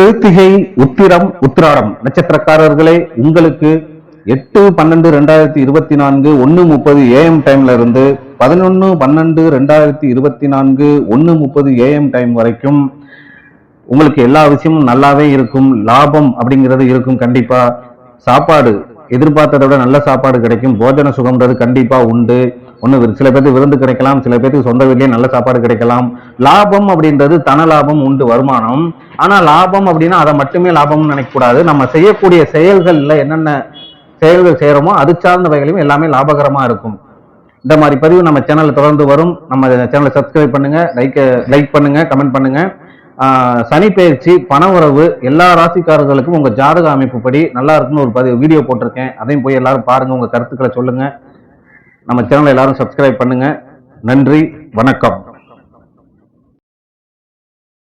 கிருத்திகை, உத்திரம், உத்திராடம் நட்சத்திரக்காரர்களே, உங்களுக்கு 8/12/2024 1:30 AM டைம்ல இருந்து 11/12/2024 1:30 AM டைம் வரைக்கும் உங்களுக்கு எல்லா விஷயமும் நல்லாவே இருக்கும். லாபம் அப்படிங்கிறது இருக்கும். கண்டிப்பா சாப்பாடு எதிர்பார்த்ததை விட நல்ல சாப்பாடு கிடைக்கும். போஜன சுகம்ன்றது கண்டிப்பா உண்டு. சில பேருக்கு விருந்து கிடைக்கலாம், சில பேருக்கு சொந்த வீட்லயே நல்ல சாப்பாடு கிடைக்கலாம். லாபம் அப்படின்றது தன லாபம் உண்டு, வருமானம். ஆனா லாபம் அப்படின்னா அதை மட்டுமே லாபம்னு நினைக்க கூடாது. நம்ம செய்யக்கூடிய செயல்கள்ல என்னென்ன செயல்கள் செய்யறோமோ அது சார்ந்தவைகளையும் எல்லாமே லாபகரமா இருக்கும். இந்த மாதிரி பதிவு நம்ம சேனல்ல தொடர்ந்து வரும். நம்ம சேனலை சப்ஸ்கிரைப் பண்ணுங்க, லைக் பண்ணுங்க, கமெண்ட் பண்ணுங்க. சனி பயிற்சி, பண உறவு எல்லா ராசிக்காரர்களுக்கும் உங்க ஜாதக அமைப்பு படி நல்லா இருக்குன்னு ஒரு வீடியோ போட்டிருக்கேன். அதையும் போய் எல்லாரும் பாருங்க, உங்க கருத்துக்களை சொல்லுங்க. நம்ம சேனலை எல்லாரும் சப்ஸ்கிரைப் பண்ணுங்க. நன்றி, வணக்கம்.